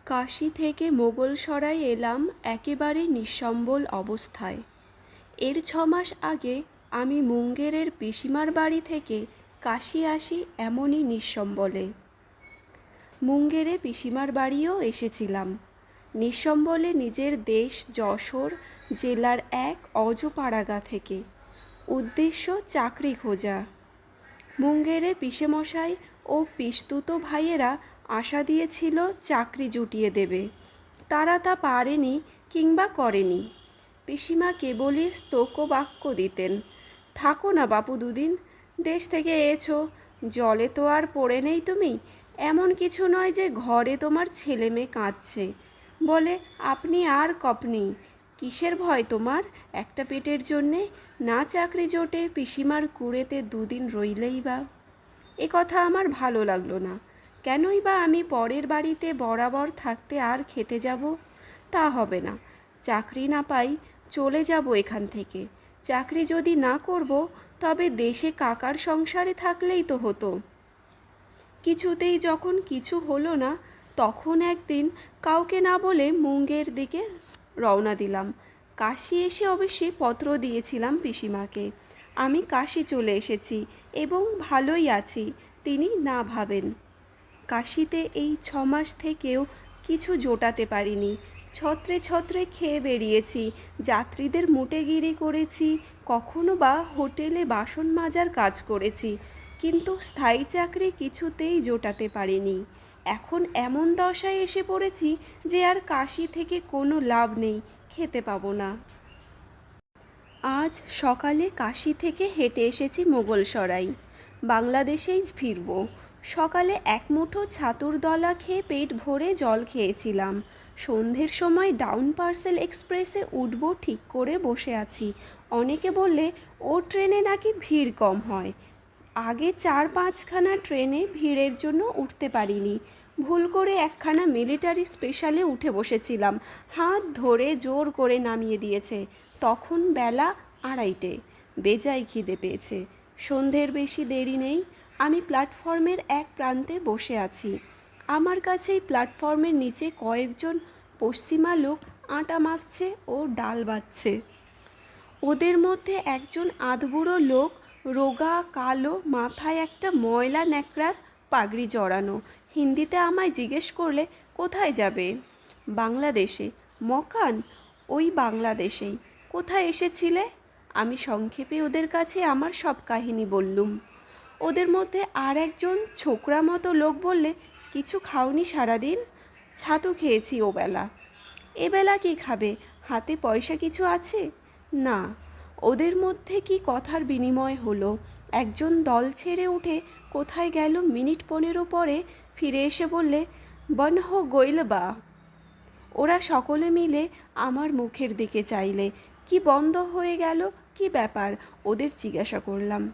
কাশী থেকে মোগলসরাই এলাম একেবারে নিঃসম্বল অবস্থায়। এর 6 মাস আগে আমি মুঙ্গেরের পিসিমার বাড়ি থেকে কাশী আসি এমনই নিঃসম্বলে। মুঙ্গেরে পিসিমার বাড়িও এসেছিলাম নিঃসম্বলে নিজের দেশ যশোর জেলার এক অজপাড়াগা থেকে। উদ্দেশ্য চাকরি খোঁজা। মুঙ্গেরে পিসেমশাই ও পিস্তুত ভাইয়েরা আশা দিয়েছিল চাকরি জুটিয়ে দেবে। তারা তা পারেনি কিংবা করেনি। পিসিমা কেবলই স্তোকবাক্য দিতেন, থাকো না বাপু দুদিন, দেশ থেকে এসো, জলে তো আর পড়ে নেই তুমি, এমন কিছু নয় যে ঘরে তোমার ছেলে মেয়ে কাঁদছে, বলে আপনি আর কপনি, কিসের ভয় তোমার একটা পেটের জন্যে, না চাকরি জোটে পিসিমার কুড়েতে দুদিন রইলেই বা। এ কথা আমার ভালো লাগলো না। কেনই বা আমি পরের বাড়িতে বরাবর থাকতে আর খেতে যাব? তা হবে না। চাকরি না পাই চলে যাব এখান থেকে। চাকরি যদি না করব তবে দেশে কাকার সংসারে থাকলেই তো হতো। কিছুতেই যখন কিছু হলো না, তখন একদিন কাউকে না বলে মুঙ্গের দিকে রওনা দিলাম। কাশী এসে অবশ্যই পত্র দিয়েছিলাম পিসিমাকে, আমি কাশী চলে এসেছি এবং ভালোই আছি, তিনি না ভাবেন। কাশীতে এই 6 মাস থেকেও কিছু জোটাতে পারিনি। ছত্রে ছত্রে খেয়ে বেরিয়েছি, যাত্রীদের মুটেগিরি করেছি, কখনো বা হোটেলে বাসন মাজার কাজ করেছি, কিন্তু স্থায়ী চাকরি কিছুতেই জোটাতে পারিনি। এখন এমন দশায় এসে পড়েছি যে আর কাশী থেকে কোনো লাভ নেই, খেতে পাবো না। আজ সকালে কাশী থেকে হেঁটে এসেছি মোগলসরাই, বাংলাদেশেই ফিরব। সকালে এক মুঠো ছাতুর দলা খেয়ে পেট ভরে জল খেয়েছিলাম। সন্ধ্যের সময় ডাউন পার্সেল এক্সপ্রেসে উঠব ঠিক করে বসে আছি। অনেকে বললে ও ট্রেনে নাকি ভিড় কম হয়। আগে 4-5খানা ট্রেনে ভিড়ের জন্য উঠতে পারিনি। ভুল করে একখানা মিলিটারি স্পেশালে উঠে বসেছিলাম, হাত ধরে জোর করে নামিয়ে দিয়েছে। তখন বেলা 2:30। বেজায় খিদে পেয়েছে। সন্ধ্যের বেশি দেরি নেই। আমি প্ল্যাটফর্মের এক প্রান্তে বসে আছি। আমার কাছেই প্ল্যাটফর্মের নিচে কয়েকজন পশ্চিমা লোক আটা মাখছে ও ডাল বাচ্ছে। ওদের মধ্যে একজন আধবুড়ো লোক, রোগা কালো, মাথায় একটা ময়লা ন্যাকড়ার পাগড়ি জড়ানো, হিন্দিতে আমায় জিজ্ঞেস করলে কোথায় যাবে। বাংলাদেশে। মকান? ওই বাংলাদেশেই। কোথায় এসেছিলে? আমি সংক্ষেপে ওদের কাছে আমার সব কাহিনী বললুম। ওদের মধ্যে আর একজন ছোকরা মতো লোক বললে, কিছু খাওনি সারাদিন? ছাতু খেয়েছি ওবেলা। এবেলা কি খাবে? হাতে পয়সা কিছু আছে? না। ওদের মধ্যে কি কথার বিনিময় হলো। একজন দল ছেড়ে উঠে কোথায় গেল, মিনিট 15 পরে ফিরে এসে বললে, বনহ গৈল বা। ওরা সকলে মিলে আমার মুখের দিকে চাইলে, কি বন্ধ হয়ে গেল, কি ব্যাপার? ওদের জিজ্ঞাসা করলাম।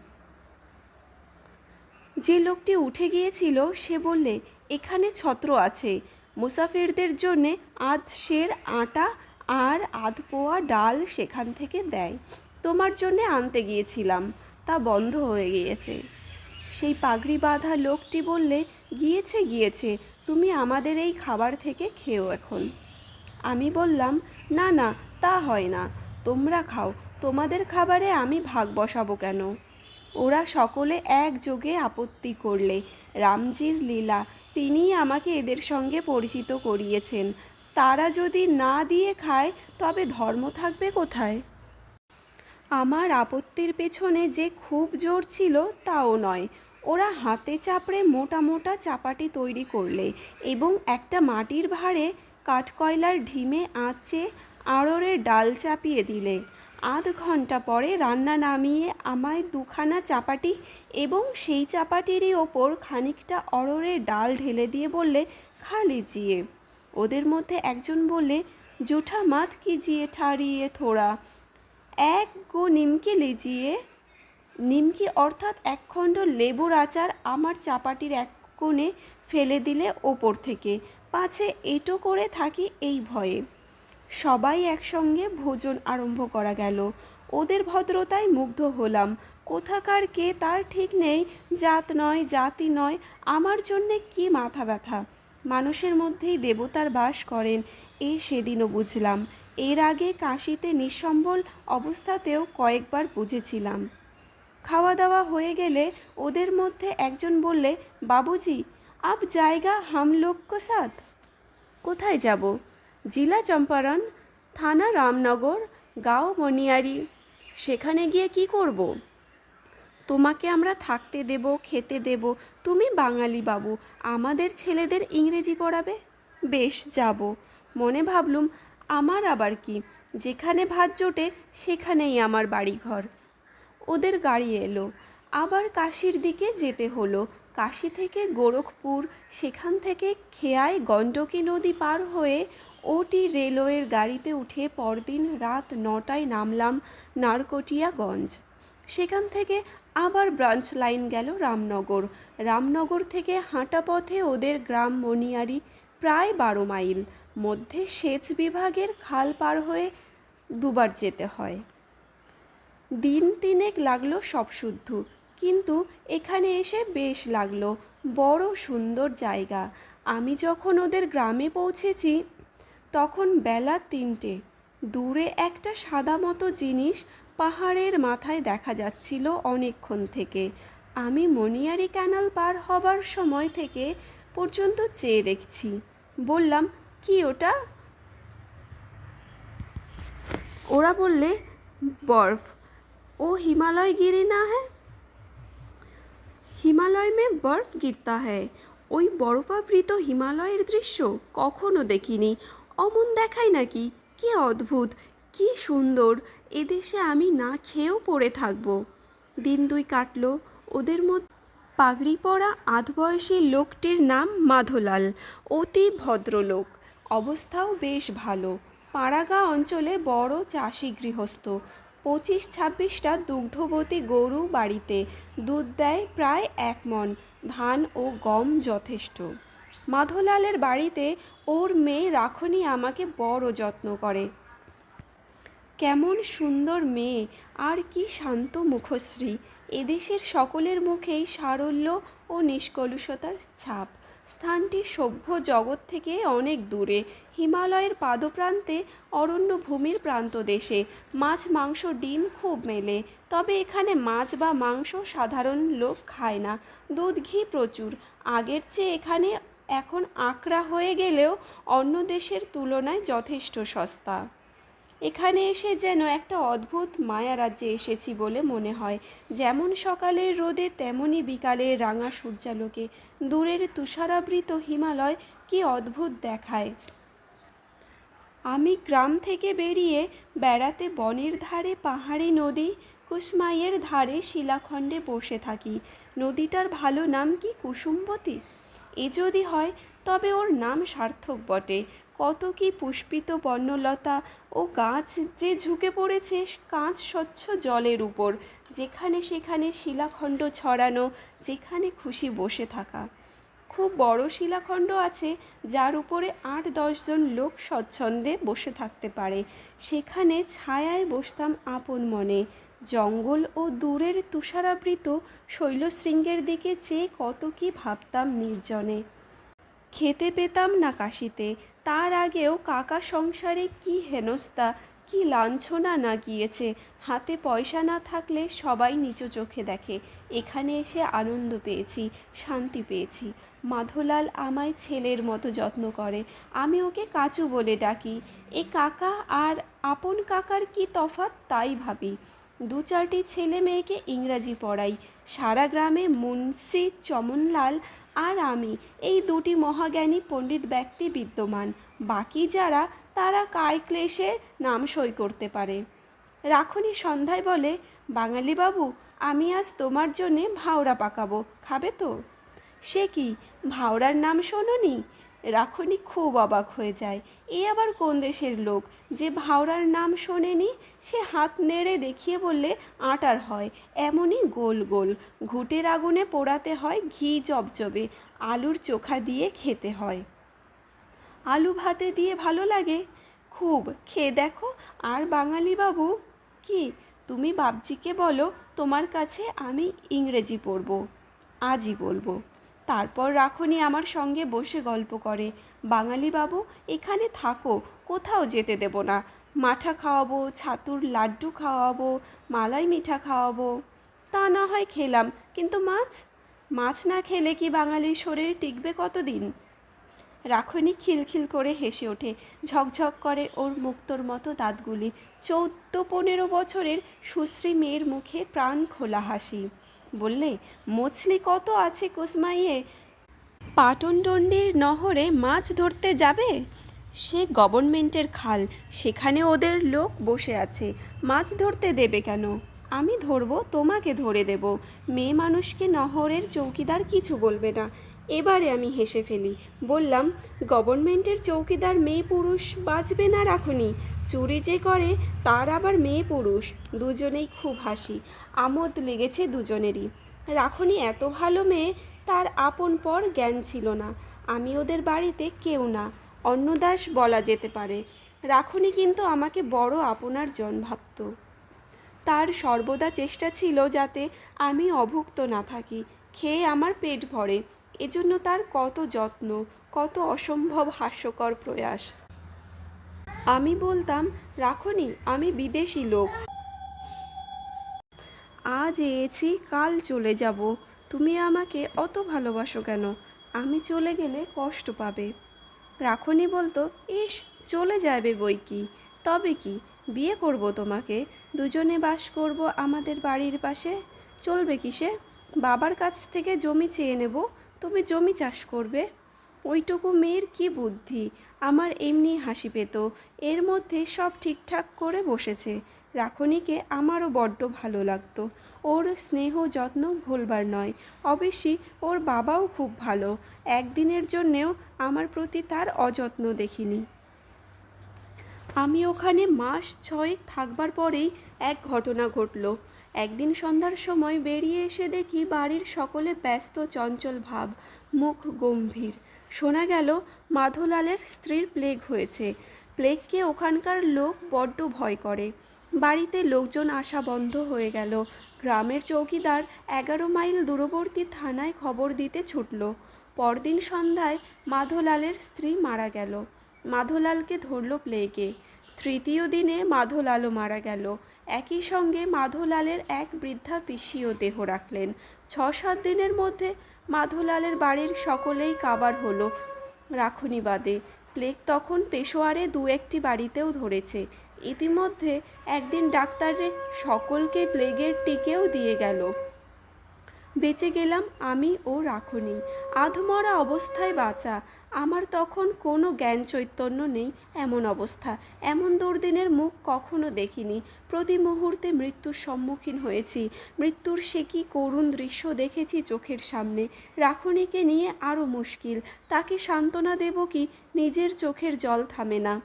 যে লোকটি উঠে গিয়েছিল সে বললে, এখানে ছত্র আছে, মুসাফিরদের জন্যে আধ সের আটা আর আধ পোয়া ডাল সেখান থেকে দেয়, তোমার জন্যে আনতে গিয়েছিলাম, তা বন্ধ হয়ে গিয়েছে। সেই পাগড়ি বাঁধা লোকটি বললে, গিয়েছে গিয়েছে, তুমি আমাদের এই খাবার থেকে খেও এখন। আমি বললাম, না না, তা হয় না, তোমরা খাও, তোমাদের খাবারে আমি ভাগ বসাবো কেন? ওরা সকলে একযোগে আপত্তি করলে, রামজির লীলা, তিনিই আমাকে এদের সঙ্গে পরিচিত করিয়েছেন, তারা যদি না দিয়ে খায় তবে ধর্ম থাকবে কোথায়? আমার আপত্তির পেছনে যে খুব জোর ছিল তাও নয়। ওরা হাতে চাপড়ে মোটা মোটা চাপাটি তৈরি করলে এবং একটা মাটির ভাঁড়ে কাঠকয়লার ঢিমে আঁচে আড়রের ডাল চাপিয়ে দিলে। আধ ঘন্টা পরে রান্না নামিয়ে আমায় 2খানা চাপাটি এবং সেই চাপাটিরই ওপর খানিকটা অড়রের ডাল ঢেলে দিয়ে বললে, খা লিজিয়ে। ওদের মধ্যে একজন বললে, জুঠা মাত কিজিয়ে ঠাড়িয়ে থোড়া, এক গো নিমকি লিজিয়ে। নিমকি অর্থাৎ একখণ্ড লেবুর আচার আমার চাপাটির এক কোণে ফেলে দিলে ওপর থেকে, পাছে এঁটো করে থাকি এই ভয়ে। সবাই একসঙ্গে ভোজন আরম্ভ করা গেল। ওদের ভদ্রতায় মুগ্ধ হলাম। কোথাকার কে তার ঠিক নেই, জাত নয় জাতি নয়, আমার জন্যে কি মাথা ব্যথা। মানুষের মধ্যেই দেবতার বাস করেন, সেদিনও বুঝলাম। এর আগে কাশিতে নিঃসম্বল অবস্থাতেও কয়েকবার বুঝেছিলাম। খাওয়া দাওয়া হয়ে গেলে ওদের মধ্যে একজন বললে, বাবুজি, আপ জায়গা হাম লোগ কো সাথ। কোথায় যাব? জেলা চম্পারণ, থানা রামনগর, গাঁও মনিয়ারি। সেখানে গিয়ে কি করব? তোমাকে আমরা থাকতে দেব, খেতে দেব। তুমি বাঙালি বাবু, আমাদের ছেলেদের ইংরেজি পড়াবে। বেশ, যাব। মনে ভাবলুম, আমার আবার কি, যেখানে ভাত জোটে সেখানেই আমার বাড়িঘর। ওদের গাড়ি এলো। আবার কাশীর দিকে যেতে হলো। কাশী থেকে গোরখপুর, সেখান থেকে খেয়ায় গণ্ডকী নদী পার হয়ে ওটি রেলওয়ের গাড়িতে উঠে পরদিন রাত 9টায় নামলাম নারকটিয়াগঞ্জ। সেখান থেকে আবার ব্রাঞ্চ লাইন গেল রামনগর। রামনগর থেকে হাঁটা পথে ওদের গ্রাম মনিয়ারি, প্রায় 12 মাইল। মধ্যে সেচ বিভাগের খাল পার হয়ে দুবার যেতে হয়। দিন তিনেক লাগলো সব শুদ্ধ, কিন্তু এখানে এসে বেশ লাগলো। বড় সুন্দর জায়গা। আমি যখন ওদের গ্রামে পৌঁছেছি তখন বেলা 3টে। দূরে একটা সাদা মতো জিনিস পাহাড়ের মাথায় দেখা যাচ্ছিল অনেকক্ষণ থেকে। আমি মনিয়ারি ক্যানাল পার হবার সময় থেকে পর্যন্ত চেয়ে দেখছি। বললাম, কি ওটা? ওরা বললে, বরফ। ও हिमालय गिरी ना है, হিমালয় মে বরফ গিরতা হ্যায়। ওই বরফাবৃত হিমালয়ের দৃশ্য কখনো দেখিনি। অমন দেখায় নাকি? কি অদ্ভুত, কি সুন্দর! এদেশে আমি না খেয়েও পড়ে থাকবো। দিন 2 কাটলো। ওদের মধ্যে পাগড়ি পরা আধবয়সী লোকটির নাম মাধোলাল। অতি ভদ্রলোক, অবস্থাও বেশ ভালো। পাড়াগা অঞ্চলে বড় চাষি গৃহস্থ। 25-26টা দুগ্ধবতী গরু বাড়িতে। দুধ দেয় প্রায় 1 মণ। ধান ও গম যথেষ্ট। মাধোলালের বাড়িতে ওর মেয়ে রাখনি আমাকে বড় যত্ন করে। কেমন সুন্দর মেয়ে, আর কি শান্ত মুখশ্রী! এদেশের সকলের মুখেই সারল্য ও নিষ্কলুষতার ছাপ। স্থানটি সভ্য জগৎ থেকে অনেক দূরে, হিমালয়ের পাদপ্রান্তে, অরণ্যভূমির প্রান্তদেশে। মাছ, মাংস, ডিম খুব মেলে, তবে এখানে মাছ বা মাংস সাধারণ লোক খায় না। দুধ, ঘি প্রচুর। আগের চেয়ে এখানে এখন আকড়া হয়ে গেলেও অন্য দেশের তুলনায় যথেষ্ট সস্তা। এখানে এসে যেন একটা অদ্ভুত মায়ারাজ্যে এসেছি বলে মনে হয়। যেমন সকালের রোদে, তেমনি বিকালের রাঙা সূর্যালোকে দূরের তুষারাবৃত হিমালয় কি অদ্ভুত দেখায়। আমি গ্রাম থেকে বেরিয়ে বেড়াতে বনের ধারে পাহাড়ি নদী কুসমাইয়ের ধারে শিলাখণ্ডে বসে থাকি। নদীটার ভালো নাম কি কুসুমবতী? এ যদি হয় তবে ওর নাম সার্থক বটে। কত কি পুষ্পিত বন্যলতা ও গাছ যে ঝুঁকে পড়েছে কাঁচ স্বচ্ছ জলের উপর। যেখানে সেখানে শিলাখণ্ড ছড়ানো, যেখানে খুশি বসে থাকা। খুব বড় শিলাখণ্ড আছে যার উপরে 8-10 জন লোক স্বচ্ছন্দে বসে থাকতে পারে। সেখানে ছায়ায় বসতাম আপন মনে। জঙ্গল ও দূরের তুষারাবৃত শৈলশৃঙ্গের দিকে চেয়ে কত কি ভাবতাম নির্জনে। খেতে পেতাম না কাশিতে। তার আগেও কাকা সংসারে কি হেনস্তা, কি লাঞ্ছনা না গিয়েছে। হাতে পয়সা না থাকলে সবাই নিচু চোখে দেখে। এখানে এসে আনন্দ পেয়েছি, শান্তি পেয়েছি। মাধোলাল আমায় ছেলের মতো যত্ন করে। আমি ওকে কাচু বলে ডাকি। এ কাকা আর আপন কাকার কি তফাৎ তাই ভাবি। 2-4টি ছেলে মেয়েকে ইংরাজি পড়াই। সারা গ্রামে মুন্সি চমনলাল আর আমি, এই 2টি মহাজ্ঞানী পণ্ডিত ব্যক্তি বিদ্যমান। বাকি যারা, তারা কায় ক্লেশে নাম সই করতে পারে। রাখনি সন্ধ্যায় বলে, বাঙালি বাবু, আমি আজ তোমার জন্যে ভাওরা পাকাবো, খাবে তো? সে কি, ভাওরার নাম শোনোনি? রাখনি খুব অবাক হয়ে যায়। এ আবার কোন দেশের লোক যে ভাওরার নাম শোনেনি? সে হাত নেড়ে দেখিয়ে বললে, আটার হয়, এমনই গোল গোল। ঘুঁটের আগুনে পোড়াতে হয়, ঘি জবজবে। আলুর চোখা দিয়ে খেতে হয়। আলু ভাতে দিয়ে ভালো লাগে? খুব, খেয়ে দেখো। আর বাঙালি বাবু, কি তুমি বাবজিকে বলো তোমার কাছে আমি ইংরেজি পড়ব, আজই বলবো। তারপর রাখনি আমার সঙ্গে বসে গল্প করে, বাঙালি বাবু এখানে থাকো, কোথাও যেতে দেব না, মাঠা খাওয়াবো, ছাতুর লাড্ডু খাওয়াবো, মালাই মিঠা খাওয়াবো। তা না হয় খেলাম, কিন্তু মাছ, মাছ না খেলে কি বাঙালির শরীর টিকবে কতদিন? রাখনি খিলখিল করে হেসে ওঠে, ঝকঝক করে ওর মুক্তোর মতো দাঁতগুলি। 14-15 বছরের সুশ্রী মেয়ের মুখে প্রাণ খোলা হাসি। বললে, মছলি কত আছে কুসমাইয়ে, পাটনডন্ডির নহরে মাছ ধরতে যাবে? সে গভর্নমেন্টের খাল, সেখানে ওদের লোক বসে আছে, মাছ ধরতে দেবে কেন? আমি ধরবো, তোমাকে ধরে দেব, মেয়ে মানুষকে নহরের চৌকিদার কিছু বলবে না। এবারে আমি হেসে ফেলি, বললাম, গভর্নমেন্টের চৌকিদার মেয়ে পুরুষ বাঁচবে না রাখুনি, চুরি যে করে তার আবার মেয়ে পুরুষ। দুজনেই খুব হাসি, আমোদ লেগেছে দুজনেরই। রাখুনি এত ভালো মেয়ে, তার আপন পর জ্ঞান ছিল না। আমি ওদের বাড়িতে কেউ না, অন্নদাস বলা যেতে পারে। রাখুনি কিন্তু আমাকে বড় আপনার জন ভাবত। তার সর্বদা চেষ্টা ছিল যাতে আমি অভুক্ত না থাকি, খেয়ে আমার পেট ভরে। এজন্য তার কত যত্ন, কত অসম্ভব হাস্যকর প্রয়াস। আমি বলতাম, রাখনি আমি বিদেশি লোক, আজ এসেছি কাল চলে যাব, তুমি আমাকে অত ভালোবাসো কেন? আমি চলে গেলে কষ্ট পাবে। রাখনি বলতো, ইস, চলে যাবে বই কি, তবে কি, বিয়ে করব তোমাকে, দুজনে বাস করব আমাদের বাড়ির পাশে। চলবে কিসে? বাবার কাছ থেকে জমি চেয়ে নেব, তুমি জমি চাষ করবে। ওইটুকু মেয়ের কি বুদ্ধি! আমার এমনি হাসি পেত। এর মধ্যে সব ঠিকঠাক করে বসেছে। রাখনিকে আমারও বড্ড ভালো লাগতো। ওর স্নেহ যত্ন ভুলবার নয়। অবশ্যই ওর বাবাও খুব ভালো, একদিনের জন্যেও আমার প্রতি তার অযত্ন দেখিনি। আমি ওখানে মাস 6 থাকবার পরেই এক ঘটনা ঘটল। একদিন সন্ধ্যার সময় বেরিয়ে এসে দেখি বাড়ির সকলে ব্যস্ত, চঞ্চল ভাব, মুখ গম্ভীর। শোনা গেল মাধোলালের স্ত্রীর প্লেগ হয়েছে। প্লেগকে ওখানকার লোক বড্ড ভয় করে। বাড়িতে লোকজন আসা বন্ধ হয়ে গেল। গ্রামের চৌকিদার 11 মাইল দূরবর্তী থানায় খবর দিতে ছুটল। পরদিন সন্ধ্যায় মাধোলালের স্ত্রী মারা গেল। মাধোলালকে ধরল প্লেগে। তৃতীয় দিনে মাধোলালও মারা গেল। একই সঙ্গে মাধোলালের এক বৃদ্ধা পিসিও দেহ রাখলেন। 6-7 দিনের মধ্যে মাধোলালের বাড়ির সকলেই কাবার হলো, রাখনি বাদে। প্লেগ তখন পেশোয়ারে 2-1টি বাড়িতেও ধরেছে। ইতিমধ্যে একদিন ডাক্তারে সকলকে প্লেগের টিকেও দিয়ে গেল। বেঁচে গেলাম আমি ও রাখনি, আধমরা অবস্থায় বাঁচা। আমার তখন কোনো জ্ঞান চৈতন্য নেই। এমন অবস্থা, এমন দুর্দিনের মুখ কখনো দেখিনি। প্রতি মুহূর্তে মৃত্যুর সম্মুখীন হয়েছি। মৃত্যুর সে কি করুণ দৃশ্য দেখেছি চোখের সামনে। রাখনিকে নিয়ে আরও মুশকিল, তাকে সান্ত্বনা দেব কি, নিজের চোখের জল থামে না।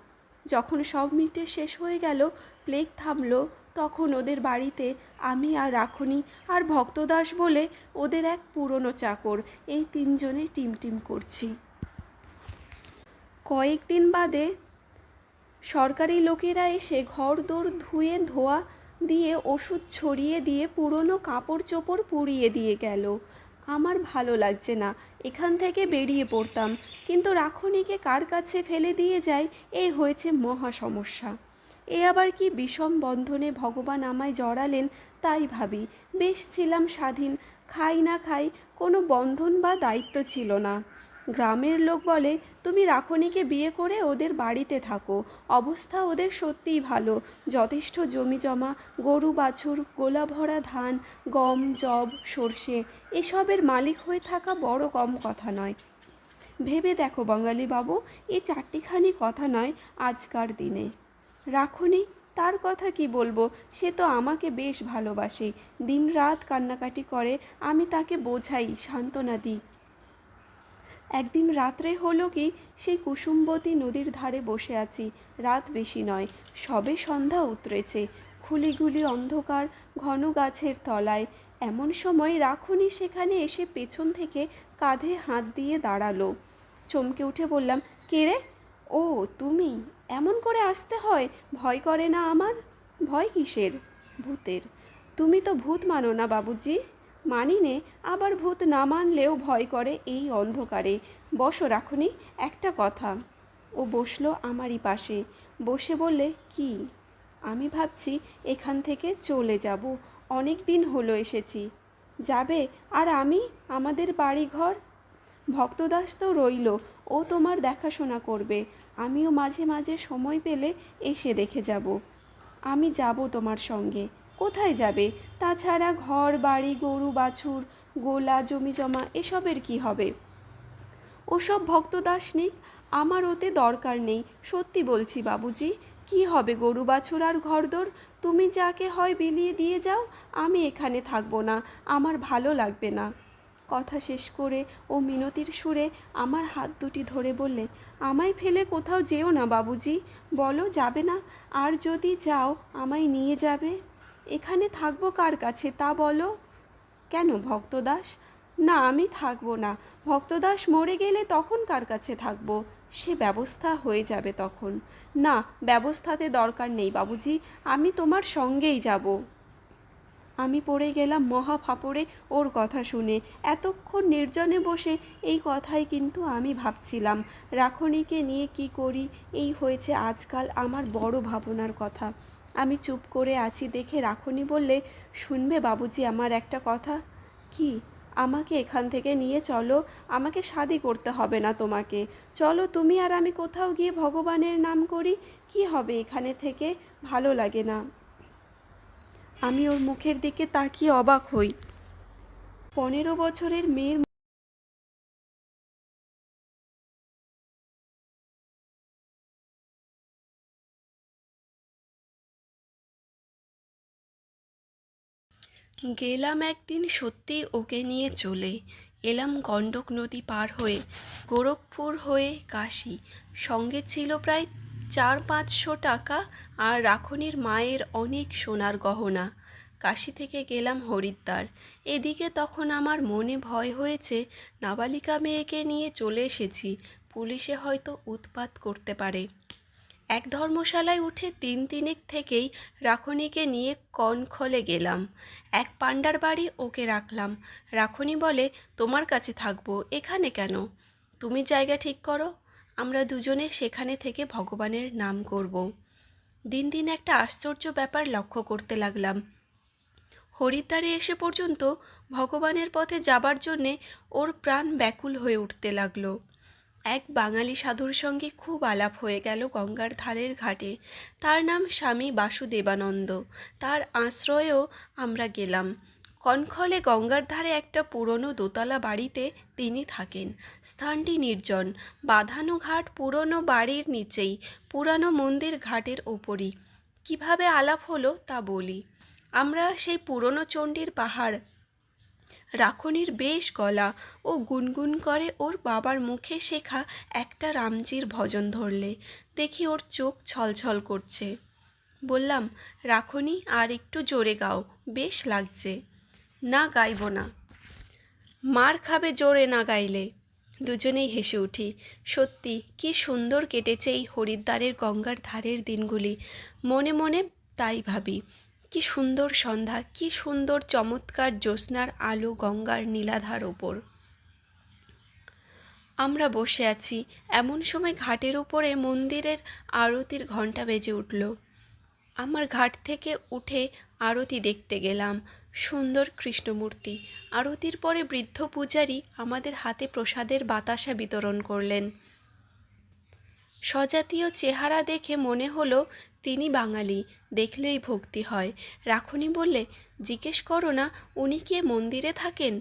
যখন সব মিটে শেষ হয়ে গেল, প্লেগ থামল, তখন ওদের বাড়িতে আমি আর রাখনি আর ভক্তদাস বলে ওদের এক পুরনো চাকর, এই 3 জনে টিমটিম করছি। কয়েকদিন বাদে সরকারি লোকেরা এসে ঘর দোর ধুয়ে ধোয়া দিয়ে, ওষুধ ছড়িয়ে দিয়ে, পুরনো কাপড় চোপড় পুড়িয়ে দিয়ে গেল। আমার ভালো লাগছে না, এখান থেকে বেরিয়ে পড়তাম, কিন্তু রাখনিকে কার কাছে ফেলে দিয়ে যাই, এই হয়েছে মহা সমস্যা। এ আবার কি বিষম বন্ধনে ভগবান আমায় জড়ালেন, তাই ভাবি। বেশ ছিলাম স্বাধীন, খাই না খাই, কোনো বন্ধন বা দায়িত্ব ছিল না। গ্রামের লোক বলে, তুমি রাখনিকে বিয়ে করে ওদের বাড়িতে থাকো, অবস্থা ওদের সত্যিই ভালো, যথেষ্ট জমি জমা, গরু বাছুর, গোলা ভরা ধান, গম, যব, সর্ষে, এসবের মালিক হয়ে থাকা বড় কম কথা নয়। ভেবে দেখো বাঙালি বাবু, এই 4টিখানি কথা নয় আজকার দিনে। রাখনি, তার কথা কি বলবো, সে তো আমাকে বেশ ভালোবাসে, দিনরাত কান্নাকাটি করে, আমি তাকে বোঝাই, সান্ত্বনা দিই। একদিন রাত্রে হলো কি, সেই কুসুমবতী নদীর ধারে বসে আছি। রাত বেশি নয়, সবে সন্ধ্যা উতরেছে, খুলিগুলি অন্ধকার, ঘন গাছের তলায়। এমন সময় রাখনি সেখানে এসে পেছন থেকে কাঁধে হাত দিয়ে দাঁড়ালো। চমকে উঠে বললাম, কে রে? ও তুমি, এমন করে আসতে হয়? ভয় করে না আমার? ভয় কিসের? ভূতের। তুমি তো ভূত মানো না বাবুজি? মানি নে, আবার ভূত না মানলেও ভয় করে এই অন্ধকারে। বসো রাখুনি, একটা কথা। ও বসলো আমারই পাশে, বসে বললে, কি? আমি ভাবছি এখান থেকে চলে যাব। অনেক দিন হলো এসেছি। যাবে? আর আমি, আমাদের বাড়িঘর? ভক্তদাস তো রইল, ও তোমার দেখাশোনা করবে। আমিও মাঝে মাঝে সময় পেলে এসে দেখে যাব। আমি যাব তোমার সঙ্গে। কোথায় যাবে? তাছাড়া ঘর বাড়ি, গরু বাছুর, গোলা জমি জমা এসবের কি হবে? ওসব ভক্তদাসনিক, আমার ওতে দরকার নেই। সত্যি বলছি বাবুজি। কি হবে গরু বাছুর আর ঘরদোর? তুমি যাকে হয় বিলিয়ে দিয়ে যাও, আমি এখানে থাকবো না, আমার ভালো লাগবে না। কথা শেষ করে ও মিনতির সুরে আমার হাত দুটি ধরে বললে, আমায় ফেলে কোথাও যেও না বাবুজি। বলো যাবে না? আর যদি যাও, আমায় নিয়ে যাবে? এখানে থাকবো কার কাছে তা বলো। কেন ভক্তদাস? না, আমি থাকবো না। ভক্তদাস মরে গেলে তখন কার কাছে থাকবো? সে ব্যবস্থা হয়ে যাবে তখন। না, ব্যবস্থাতে দরকার নেই বাবুজি, আমি তোমার সঙ্গেই যাব। আমি পড়ে গেলাম মহা ফাপড়ে ওর কথা শুনে। এতক্ষণ নির্জনে বসে এই কথাই কিন্তু আমি ভাবছিলাম। রাখনীকে নিয়ে কি করি, এই হয়েছে আজকাল আমার বড় ভাবনার কথা। আমি চুপ করে আছি দেখে রাখনী বললে, শুনবে বাবুজি আমার একটা কথা? কি? আমাকে এখান থেকে নিয়ে চলো। আমাকে শাদি করতে হবে না তোমাকে। চলো তুমি আর আমি কোথাও গিয়ে ভগবানের নাম করি। কি হবে এখানে থেকে? ভালো লাগে না। আমি ওর মুখের দিকে তাকিয়ে অবাক হই। 15 বছরের মেয়ের গেলাম একদিন সত্যি ওকে নিয়ে চলে। এলাম গণ্ডক নদী পার হয়ে, গোরখপুর হয়ে কাশী। সঙ্গে ছিল প্রায় 400-500 টাকা আর রাখনীর মায়ের অনেক সোনার গহনা। কাশী থেকে গেলাম হরিদ্বার। এদিকে তখন আমার মনে ভয় হয়েছে, নাবালিকা মেয়েকে নিয়ে চলে এসেছি, পুলিশে হয়তো উৎপাত করতে পারে। এক ধর্মশালায় উঠে 3 দিনের থেকেই রাখনীকে নিয়ে কনখলে গেলাম। এক পাণ্ডার বাড়ি ওকে রাখলাম। রাখনী বলে, তোমার কাছে থাকবো, এখানে কেন? তুমি জায়গা ঠিক করো, আমরা দুজনে সেখানে থেকে ভগবানের নাম করব। দিন দিন একটা আশ্চর্য ব্যাপার লক্ষ্য করতে লাগলাম। হরিদ্বারে এসে পর্যন্ত ভগবানের পথে যাবার জন্যে ওর প্রাণ ব্যাকুল হয়ে উঠতে লাগলো। এক বাঙালি সাধুর সঙ্গে খুব আলাপ হয়ে গেল গঙ্গার ধারের ঘাটে। তার নাম স্বামী বাসুদেবানন্দ। তার আশ্রয়েও আমরা গেলাম। কনখলে গঙ্গার ধারে একটা পুরনো দোতলা বাড়িতে তিনি থাকেন। স্থানটি নির্জন, বাঁধানো ঘাট পুরনো বাড়ির নিচেই, পুরানো মন্দির ঘাটের ওপরই। কিভাবে আলাপ হলো তা বলি। আমরা সেই পুরনো চণ্ডীর পাহাড়। রাখনীর বেশ গলা, ও গুনগুন করে ওর বাবার মুখে শেখা একটা রামজির ভজন ধরলে। দেখি ওর চোখ ছলছল করছে। বললাম, রাখনী আর একটু জোরে গাও, বেশ লাগছে। না, গাইব না, মার খাবে জোরে না গাইলে। দুজনেই হেসে উঠি। সত্যি কি সুন্দর কেটেছে এই হরিদ্বারের গঙ্গার ধারের দিনগুলি। মনে মনে তাই ভাবি। কি সুন্দর সন্ধ্যা, কি সুন্দর চমৎকার জ্যোৎস্নার আলো গঙ্গার নীলাধার ওপর। আমরা বসে আছি, এমন সময় ঘাটের উপরে মন্দিরের আরতির ঘণ্টা বেজে উঠল। আমার ঘাট থেকে উঠে আরতি দেখতে গেলাম। সুন্দর কৃষ্ণমূর্তি। আরতির পরে বৃদ্ধ পূজারী আমাদের হাতে প্রসাদের বাতাসা বিতরণ করলেন। স্বজাতীয় চেহারা দেখে মনে হলো তিনি বাঙালি, দেখলেই ভক্তি হয়। রাখনী বললে, জিজ্ঞেস করো না উনি কে মন্দিরে থাকেন?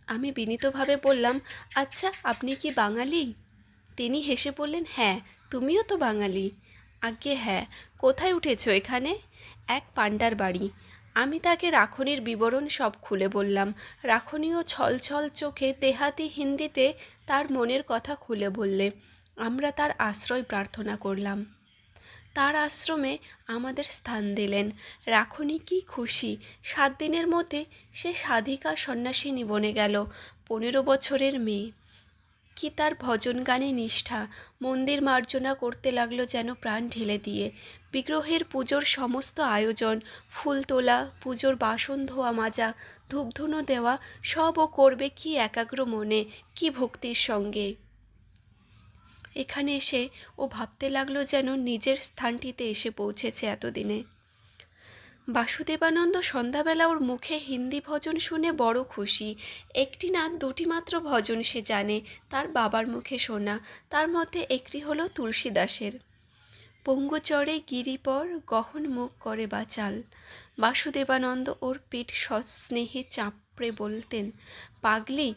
আমি বিনীতভাবে বললাম, আচ্ছা আপনি কি বাঙালি? তিনি হেসে বললেন, হ্যাঁ, তুমিও তো বাঙালি। আজ্ঞে হ্যাঁ। কোথায় উঠেছ এখানে? এক পাণ্ডার বাড়ি। আমি তাকে রাখনীর বিবরণ সব খুলে বললাম। রাখনীও ছল ছল চোখে দেহাতি হিন্দিতে তার মনের কথা খুলে বললে। আমরা তার আশ্রয় প্রার্থনা করলাম। তার আশ্রমে আমাদের স্থান দিলেন। রাখনী কি খুশি! 7 দিনের মধ্যে সে সাধিকা সন্ন্যাসিনী বনে গেল। 15 বছরের মেয়ে। কি তার ভজন গানে নিষ্ঠা! মন্দির মার্জনা করতে লাগলো যেন প্রাণ ঢেলে দিয়ে। বিগ্রহের পুজোর সমস্ত আয়োজন, ফুল তোলা, পুজোর বাসন ধোয়া মাজা, ধূপধুনো দেওয়া, সব ও করবে কি একাগ্র মনে, কি ভক্তির সঙ্গে। এখানে এসে ও ভাবতে লাগলো যেন নিজের স্থানটিতে এসে পৌঁছেছে এতদিনে। বাসুদেবানন্দ সন্ধ্যাবেলা ওর মুখে হিন্দি ভজন শুনে বড় খুশি। একটি না দুটি মাত্র ভজন সে জানে, তার বাবার মুখে শোনা। তার মধ্যে একটি হলো তুলসীদাসের, পঙ্গু চড়ে গিরিপর গহন মুখ করে বাচাল। বাসুদেবানন্দ ওর পিঠ সস্নেহে চাপড়ে বলতেন, পাগলি,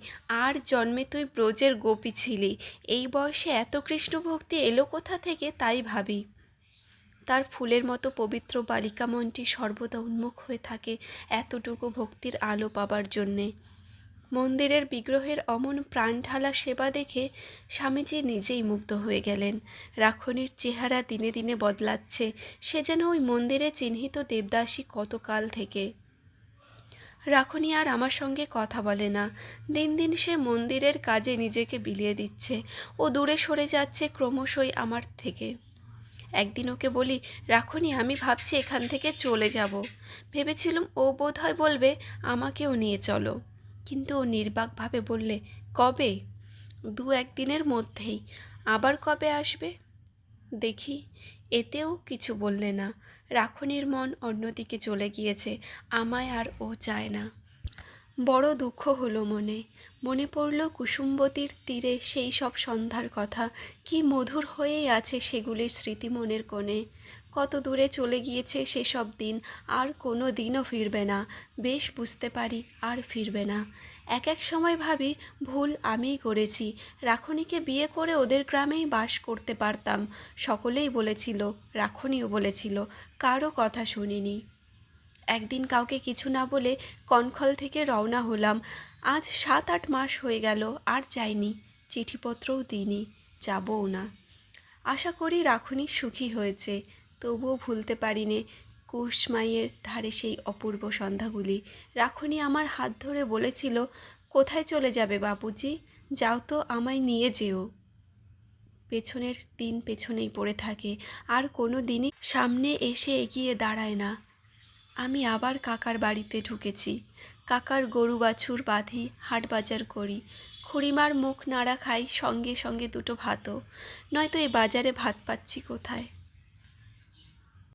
আর জন্মে তুই ব্রজের গোপী ছিলি, এই বয়সে এত কৃষ্ণ ভক্তি এলো কোথা থেকে তাই ভাবি। তার ফুলের মতো পবিত্র বালিকা মনটি সর্বদা উন্মুখ হয়ে থাকে এতটুকু ভক্তির আলো পাবার জন্যে। মন্দিরের বিগ্রহের অমন প্রাণঢালা সেবা দেখে স্বামীজি নিজেই মুগ্ধ হয়ে গেলেন। রাখনির চেহারা দিনে দিনে বদলাচ্ছে, সে যেন ওই মন্দিরে চিহ্নিত দেবদাসী কতকাল থেকে। রাখনি আর আমার সঙ্গে কথা বলে না। দিন দিন সে মন্দিরের কাজে নিজেকে বিলিয়ে দিচ্ছে। ও দূরে সরে যাচ্ছে ক্রমশই আমার থেকে। একদিন ওকে বলি, রাখনি, আমি ভাবছি এখান থেকে চলে যাব। ভেবেছিলাম ও বোধহয় বলবে আমাকেও নিয়ে চলো, কিন্তু ও নির্বাকভাবে বললে, কবে? 2-1 দিনের মধ্যেই। আবার কবে আসবে? দেখি, এতেও কিছু বললে না। রাখনির মন অন্যদিকে চলে গিয়েছে, আমায় আর ও চায় না। বড় দুঃখ হলো মনে। মনে পড়ল কুসুমবতীর তীরে সেই সব সন্ধ্যার কথা, কি মধুর হয়েই আছে সেগুলির স্মৃতি মনের কোণে। কত দূরে চলে গিয়েছে সেসব দিন, আর কোনো দিনও ফিরবে না। বেশ বুঝতে পারি আর ফিরবে না। এক এক সময় ভাবি, ভুল আমিই করেছি। রাখনিকে বিয়ে করে ওদের গ্রামেই বাস করতে পারতাম। সকলেই বলেছিল, রাখনিও বলেছিল, কারও কথা শুনিনি। একদিন কাউকে কিছু না বলে কনখল থেকে রওনা হলাম। আজ 7-8 মাস হয়ে গেল, আর যাইনি, চিঠিপত্রও দিইনি, যাবও না। আশা করি রাখনি সুখী হয়েছে, তবুও ভুলতে পারিনি কুশমাইয়ের ধারে সেই অপূর্ব সন্ধ্যাগুলি। রাখনি আমার হাত ধরে বলেছিল, কোথায় চলে যাবে বাপুজি? যাও তো, আমায় নিয়ে যেও। পেছনের দিন পেছনেই পড়ে থাকে, আর কোনো দিনই সামনে এসে এগিয়ে দাঁড়ায় না। আমি আবার কাকার বাড়িতে ঢুকেছি। কাকার গরু বাছুর বাঁধি, হাট বাজার করি, খুড়িমার মুখ নাড়া খাই, সঙ্গে সঙ্গে 2টো ভাতও। নয়তো এই বাজারে ভাত পাচ্ছি কোথায়?